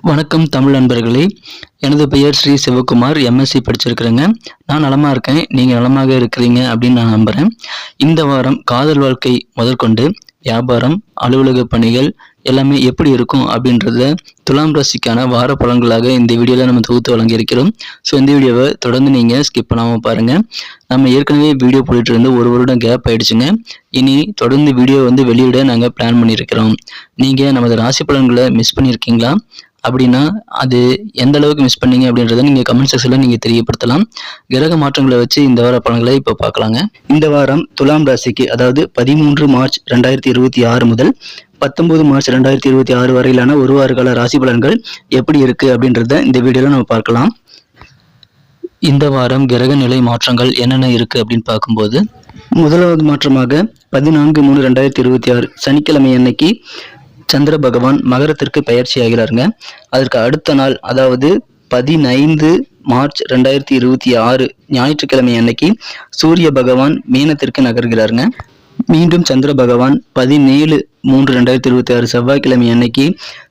வணக்கம் தமிழ் நண்பர்களே. எனது பெயர் ஸ்ரீ சிவகுமார். எம்எஸ்சி படிச்சிருக்கிறேங்க. நான் நலமாக இருக்கேன். நீங்கள் நலமாக இருக்கிறீங்க அப்படின்னு நான் நம்புகிறேன். இந்த வாரம் காதல் வாழ்க்கை முதற்கொண்டு வியாபாரம், அலுவலக பணிகள் எல்லாமே எப்படி இருக்கும் அப்படின்றத துலாம் ராசிக்கான வார பலன்களாக இந்த வீடியோவில் நம்ம தொகுத்து வழங்கியிருக்கிறோம். ஸோ இந்த வீடியோவை தொடர்ந்து நீங்கள் ஸ்கிப் பண்ணாமல் பாருங்கள். நம்ம ஏற்கனவே வீடியோ போயிட்டு இருந்து ஒரு வருடம் கேப் ஆயிடுச்சுங்க. இனி தொடர்ந்து வீடியோ வெளியிட நாங்கள் பிளான் பண்ணியிருக்கிறோம். நீங்கள் நமது ராசி பலன்களை மிஸ் பண்ணியிருக்கீங்களா? அப்படின்னா அது எந்த அளவுக்கு மிஸ் பண்ணீங்க அப்படின்றத நீங்கள் கமெண்ட் செக்ஷனில் நீங்கள் தெரியப்படுத்தலாம். கிரக மாற்றங்களை வச்சு இந்த வார பலன்களை இப்போ பார்க்கலாங்க. இந்த வாரம் துலாம் ராசிக்கு, அதாவது 13 மார்ச் 2026 முதல் 19 மார்ச் 2026 வரையிலான ஒரு வார கால ராசி பலன்கள் எப்படி இருக்கு அப்படின்றத இந்த வீடியோவில் நம்ம பார்க்கலாம். இந்த வாரம் கிரக நிலை மாற்றங்கள் என்னென்ன இருக்கு அப்படின்னு பார்க்கும்போது, முதலாவது மாற்றமாக 14/3/2026 சனிக்கிழமை அன்னைக்கு சந்திர பகவான் மகரத்திற்கு பயிற்சி ஆகிறாருங்க. அதற்கு அடுத்த நாள், அதாவது 15 மார்ச் 2026 ஞாயிற்றுக்கிழமை அன்னைக்கு சூரிய பகவான் மீனத்திற்கு நகர்கிறாருங்க. மீண்டும் சந்திர பகவான் 17/3/2026 செவ்வாய்க்கிழமை அன்னைக்கு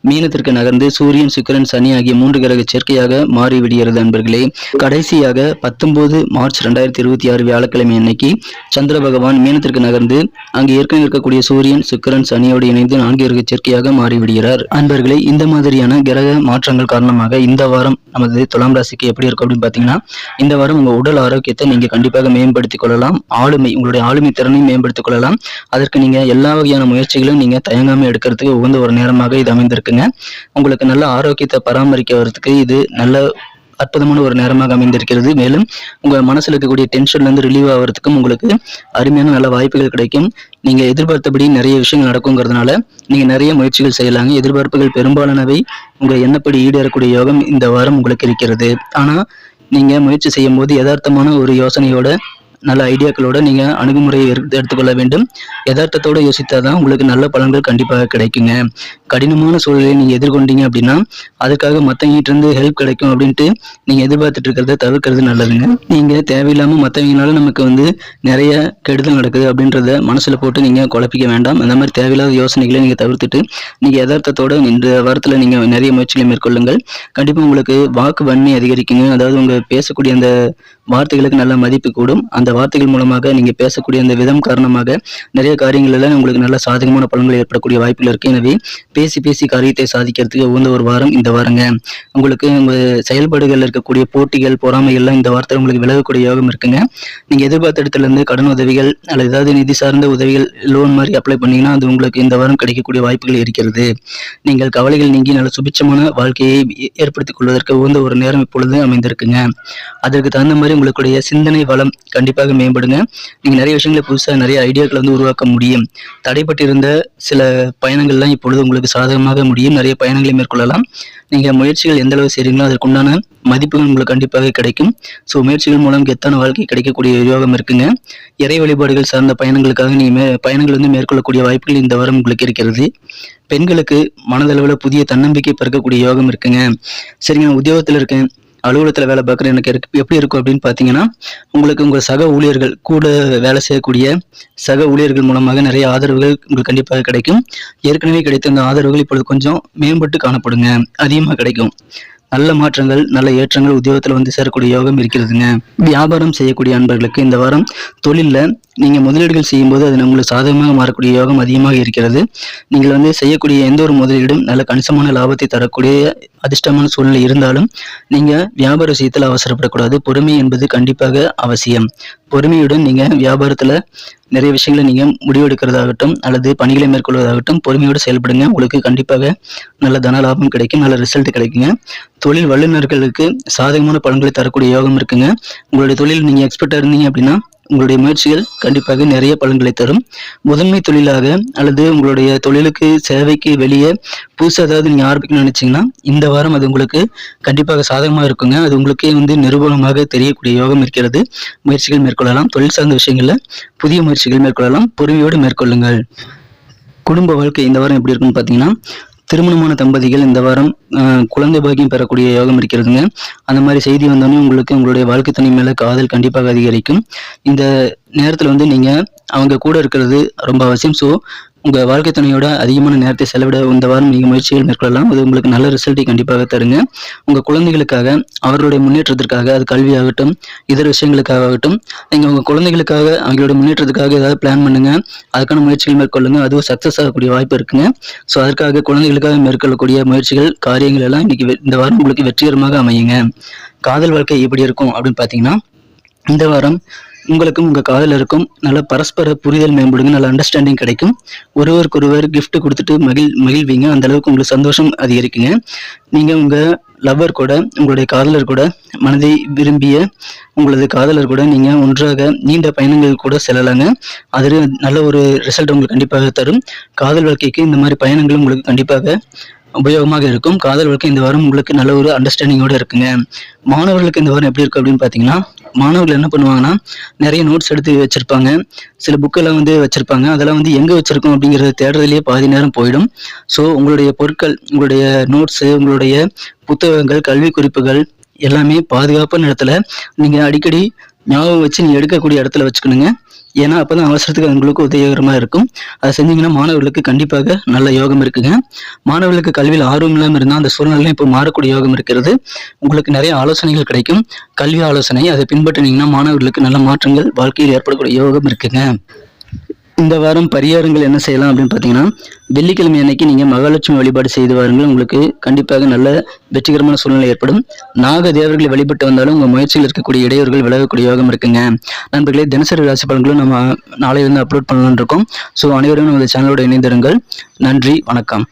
மீனத்திற்கு நகர்ந்து சூரியன், சுக்கிரன், சனி ஆகிய 3 கிரக சேர்க்கையாக மாறிவிடுகிறது நண்பர்களே. கடைசியாக 19 மார்ச் 2026 வியாழக்கிழமை அன்னைக்கு சந்திர பகவான் மீனத்திற்கு நகர்ந்து அங்கு ஏற்கனவே இருக்கக்கூடிய சூரியன், சுக்கிரன், சனியோடு இணைந்து 4 கிரக சேர்க்கையாக மாறிவிடுகிறார். அன்பர்களே, இந்த மாதிரியான கிரக மாற்றங்கள் காரணமாக இந்த வாரம் நமது துலாம் ராசிக்கு எப்படி இருக்கும் அப்படின்னு பார்த்தீங்கன்னா, இந்த வாரம் உங்கள் உடல் ஆரோக்கியத்தை நீங்கள் கண்டிப்பாக மேம்படுத்திக் கொள்ளலாம். உங்களுடைய ஆளுமை திறனையும் மேம்படுத்திக் கொள்ளலாம். அதற்கு நீங்க எல்லா வகையான முயற்சிகளும் நீங்க தயங்காம எடுக்கிறதுக்கு உகந்த ஒரு நேரமாக இது அமைந்திருக்குங்க. உங்களுக்கு நல்ல ஆரோக்கியத்தை பராமரிக்க வரதுக்கு இது நல்ல அற்புதமான ஒரு நேரமாக அமைந்திருக்கிறது. மேலும் உங்க மனசுல இருக்கக்கூடிய டென்ஷன்ல இருந்து ரிலீவ் ஆகிறதுக்கும் உங்களுக்கு அருமையான நல்ல வாய்ப்புகள் கிடைக்கும். நீங்க எதிர்பார்த்தபடி நிறைய விஷயங்கள் நடக்குங்கிறதுனால நீங்க நிறைய முயற்சிகள் செய்யலாங்க. எதிர்பார்ப்புகள் பெரும்பாலானவை உங்க எண்ணப்படி ஈடேறக்கூடிய யோகம் இந்த வாரம் உங்களுக்கு இருக்கிறது. ஆனா நீங்க முயற்சி செய்யும் போது யதார்த்தமான ஒரு யோசனையோட, நல்ல ஐடியாக்களோட நீங்க அணுகுமுறையை எடுத்துக்கொள்ள வேண்டும். யதார்த்தத்தோட யோசித்தாதான் உங்களுக்கு நல்ல பலன்கள் கண்டிப்பாக கிடைக்குங்க. கடினமான சூழலை நீங்க எதிர்கொண்டீங்க அப்படின்னா அதுக்காக மற்றவங்கிட்ட இருந்து ஹெல்ப் கிடைக்கும் அப்படின்ட்டு நீங்க எதிர்பார்த்துட்டு இருக்கிறத தவிர்க்கிறது நல்லதுங்க. நீங்க தேவையில்லாம மற்றவங்களால நமக்கு நிறைய கெடுதல் நடக்குது அப்படின்றத மனசுல போட்டு நீங்க குழப்பிக்க வேண்டாம். அந்த மாதிரி தேவையில்லாத யோசனைகளை நீங்க தவிர்த்துட்டு நீங்க யதார்த்தத்தோட இந்த வாரத்துல நீங்க நிறைய முயற்சிகளை மேற்கொள்ளுங்கள். கண்டிப்பா உங்களுக்கு வாக்கு வன்மை அதிகரிக்குங்க. அதாவது உங்க பேசக்கூடிய அந்த வார்த்தைகளுக்கு நல்ல மதிப்பு கூடும். அந்த வார்த்தைகள் மூலமாக நீங்க பேசக்கூடிய அந்த விதம் காரணமாக நிறைய காரியங்கள்ல உங்களுக்கு நல்ல சாதகமான பலன்கள் ஏற்படக்கூடிய வாய்ப்புகள் இருக்கு. எனவே பேசி பேசி காரியத்தை சாதிக்கிறதுக்கு உகந்த ஒரு வாரம் இந்த வாரங்க. உங்களுக்கு உங்க செயல்பாடுகள் இருக்கக்கூடிய போட்டிகள், பொறாமைகள்லாம் இந்த வாரத்தில் உங்களுக்கு விலகக்கூடிய யோகம் இருக்குங்க. நீங்க எதிர்பார்த்த இடத்துல இருந்து கடன் உதவிகள் அல்லது ஏதாவது நிதி சார்ந்த உதவிகள், லோன் மாதிரி அப்ளை பண்ணீங்கன்னா அது உங்களுக்கு இந்த வாரம் கிடைக்கக்கூடிய வாய்ப்புகள் இருக்கிறது. நீங்கள் கவலைகள் நீங்கி நல்ல சுபிட்சமான வாழ்க்கையை ஏற்படுத்திக் கொள்வதற்கு உகந்த ஒரு நேரம் இப்பொழுது அமைந்திருக்குங்க. அதற்கு தகுந்த மாதிரி உங்களுடைய சிந்தனை வளம் கண்டிப்பாக மேம்படுங்க. நீங்க நிறைய விஷயங்களை புதுசா நிறைய ஐடியாக்களை உருவாக்க முடியும். தடைப்பட்டிருந்த சில பயணங்கள்லாம் இப்பொழுது உங்களுக்கு சாதகமாக முடியும். நிறைய பயணங்களை மேற்கொள்ளலாம். நீங்க முயற்சிகள் எந்த அளவு செய்றீங்களோ அதற்குண்டான மதிப்புகள் உங்களுக்கு கண்டிப்பாக கிடைக்கும். ஸோ முயற்சிகள் மூலம் கெத்தான வாழ்க்கை கிடைக்கக்கூடிய யோகம் இருக்குங்க. இறை வழிபாடுகள் சார்ந்த பயணங்களுக்காக நீங்க பயணங்கள் மேற்கொள்ளக்கூடிய வாய்ப்புகள் இந்த வாரம் உங்களுக்கு இருக்கிறது. பெண்களுக்கு மனதளவில் புதிய தன்னம்பிக்கை பிறக்கக்கூடிய யோகம் இருக்குங்க. சரிங்க, உத்தியோகத்தில் இருக்கேன், அலுவலகத்தில் வேலை பார்க்குற எனக்கு எப்படி இருக்கும் அப்படின்னு பார்த்தீங்கன்னா, உங்களுக்கு உங்கள் சக ஊழியர்கள், கூட வேலை செய்யக்கூடிய சக ஊழியர்கள் மூலமாக நிறைய ஆதரவுகள் உங்களுக்கு கண்டிப்பாக கிடைக்கும். ஏற்கனவே கிடைத்த அந்த ஆதரவுகள் இப்பொழுது கொஞ்சம் மேம்பட்டு காணப்படுங்க, அதிகமாக கிடைக்கும். நல்ல மாற்றங்கள், நல்ல ஏற்றங்கள் உத்தியோகத்தில் சேரக்கூடிய யோகம் இருக்கிறதுங்க. வியாபாரம் செய்யக்கூடிய அன்பர்களுக்கு இந்த வாரம் தொழிலில் நீங்கள் முதலீடுகள் செய்யும்போது அது உங்களுக்கு சாதகமாக மாறக்கூடிய யோகம் அதிகமாக இருக்கிறது. நீங்கள் செய்யக்கூடிய எந்த ஒரு முதலீடும் நல்ல கணிசமான லாபத்தை தரக்கூடிய அதிர்ஷ்டமான சூழ்நிலை இருந்தாலும் நீங்கள் வியாபார விஷயத்தில் அவசரப்படக்கூடாது. பொறுமை என்பது கண்டிப்பாக அவசியம். பொறுமையுடன் நீங்கள் வியாபாரத்தில் நிறைய விஷயங்களை நீங்கள் முடிவெடுக்கிறதாகட்டும் அல்லது பணிகளை மேற்கொள்வதாகட்டும் பொறுமையோடு செயல்படுங்க. உங்களுக்கு கண்டிப்பாக நல்ல தன லாபம் கிடைக்கும், நல்ல ரிசல்ட் கிடைக்குங்க. தொழில் வல்லுநர்களுக்கு சாதகமான பலன்களை தரக்கூடிய யோகம் இருக்குங்க. உங்களுடைய தொழில் நீங்கள் எக்ஸ்பர்ட்டாக இருந்தீங்க அப்படின்னா உங்களுடைய முயற்சிகள் கண்டிப்பாக நிறைய பலன்களை தரும். முதன்மை தொழிலாக அல்லது உங்களுடைய தொழிலுக்கு சேவைக்கு வெளியே புதுசாக ஏதாவது நீங்கள் ஆரம்பிக்கணும்னு நினைச்சீங்கன்னா இந்த வாரம் அது உங்களுக்கு கண்டிப்பாக சாதகமாக இருக்குங்க. அது உங்களுக்கே நிரூபணமாக தெரியக்கூடிய யோகம் இருக்கிறது. முயற்சிகள் மேற்கொள்ளலாம். தொழில் சார்ந்த விஷயங்களில் புதிய முயற்சிகள் மேற்கொள்ளலாம். பொறுமையோடு மேற்கொள்ளுங்கள். குடும்ப வாழ்க்கை இந்த வாரம் எப்படி இருக்குன்னு பார்த்தீங்கன்னா, திருமணமான தம்பதிகள் இந்த வாரம் குழந்தை பாக்கியம் பெறக்கூடிய யோகம் இருக்கிறதுங்க. அந்த மாதிரி செய்தி வந்தோடனே உங்களுக்கு உங்களுடைய வாழ்க்கை துணை மேல காதல் கண்டிப்பாக அதிகரிக்கும். இந்த நேரத்தில் நீங்கள் அவங்க கூட இருக்கிறது ரொம்ப அவசியம். ஸோ உங்கள் வாழ்க்கை துணையோட அதிகமான நேரத்தை செலவிட இந்த வாரம் நீங்கள் முயற்சிகள் மேற்கொள்ளலாம். அது உங்களுக்கு நல்ல ரிசல்ட்டை கண்டிப்பாக தருங்க. உங்கள் குழந்தைகளுக்காக, அவர்களுடைய முன்னேற்றத்திற்காக, அது கல்வியாகட்டும், இதர விஷயங்களுக்காகட்டும், நீங்கள் உங்கள் குழந்தைகளுக்காக, அவங்களுடைய முன்னேற்றத்துக்காக ஏதாவது பிளான் பண்ணுங்க. அதுக்கான முயற்சிகள் மேற்கொள்ளுங்க. அதுவும் சக்ஸஸ் ஆகக்கூடிய வாய்ப்பு இருக்குங்க. ஸோ அதற்காக குழந்தைகளுக்காக மேற்கொள்ளக்கூடிய முயற்சிகள், காரியங்கள் எல்லாம் இன்னைக்கு இந்த வாரம் உங்களுக்கு வெற்றிகரமாக அமையுங்க. காதல் வாழ்க்கை எப்படி இருக்கும் அப்படின்னு பார்த்தீங்கன்னா, இந்த வாரம் உங்களுக்கும் உங்கள் காதலருக்கும் நல்ல பரஸ்பர புரிதல் மேம்படுங்க. நல்ல அண்டர்ஸ்டாண்டிங் கிடைக்கும். ஒருவருக்கொருவர் gift கொடுத்துட்டு மகிழ்வீங்க. அந்த அளவுக்கு உங்களுக்கு சந்தோஷம் அதிகரிக்குங்க. நீங்கள் உங்கள் லவ்வர் கூட, உங்களுடைய காதலர் கூட, மனதை விரும்பிய உங்களது காதலர் கூட நீங்கள் ஒன்றாக நீண்ட பயணங்கள் கூட செல்லலாங்க. அது நல்ல ஒரு ரிசல்ட் உங்களுக்கு கண்டிப்பாக தரும். காதல் வாழ்க்கைக்கு இந்த மாதிரி பயணங்கள் உங்களுக்கு கண்டிப்பாக உபயோகமாக இருக்கும். காதல் வாழ்க்கை இந்த வாரம் உங்களுக்கு நல்ல ஒரு அண்டர்ஸ்டாண்டிங்கோட இருக்குங்க. மாணவர்களுக்கு இந்த வாரம் எப்படி இருக்கும் அப்படின்னு பார்த்தீங்கன்னா, மாணவர்கள் என்ன பண்ணுவாங்கன்னா, நிறைய நோட்ஸ் எடுத்து வச்சிருப்பாங்க. சில புக்கெல்லாம் வச்சிருப்பாங்க. அதெல்லாம் எங்கே வச்சிருக்கோம் அப்படிங்கிறத தேடுறதுலேயே பாதி நேரம் போயிடும். ஸோ உங்களுடைய பொருட்கள், உங்களுடைய நோட்ஸு, உங்களுடைய புத்தகங்கள், கல்வி குறிப்புகள் எல்லாமே பாதுகாப்பான இடத்துல நீங்கள் அடிக்கடி ஞாபகம் வச்சு நீங்கள் எடுக்கக்கூடிய இடத்துல வச்சுக்கணுங்க. ஏன்னா அப்பதான் அவசரத்துக்கு உங்களுக்கு உதவிகரமா இருக்கும். அதை செஞ்சீங்கன்னா மாணவர்களுக்கு கண்டிப்பாக நல்ல யோகம் இருக்குங்க. மாணவர்களுக்கு கல்வியில் ஆர்வம் இல்லாமல் இருந்தால் அந்த சூழ்நிலை இப்போ மாறக்கூடிய யோகம் இருக்கிறது. உங்களுக்கு நிறைய ஆலோசனைகள் கிடைக்கும். கல்வி ஆலோசனை அதை பின்பற்றினீங்கன்னா மாணவர்களுக்கு நல்ல மாற்றங்கள் வாழ்க்கையில் ஏற்படக்கூடிய யோகம் இருக்குங்க. இந்த வாரம் பரிகாரங்கள் என்ன செய்யலாம் அப்படின்னு பார்த்தீங்கன்னா, வெள்ளிக்கிழமை அன்னைக்கு நீங்கள் மகாலட்சுமி வழிபாடு செய்து வாருங்கள். உங்களுக்கு கண்டிப்பாக நல்ல வெற்றிகரமான சூழ்நிலை ஏற்படும். நாக தேவர்களை வழிபட்டு வந்தாலும் உங்கள் முயற்சியில் இருக்கக்கூடிய இடையூறுகள் விலகக்கூடிய யோகம் இருக்குங்க. நண்பர்களே, தினசரி ராசி பலன்களும் நம்ம நாளையிலிருந்து அப்லோட் பண்ணலாம்னு இருக்கோம். ஸோ அனைவரும் நமது சேனலோட இணைந்திருங்கள். நன்றி, வணக்கம்.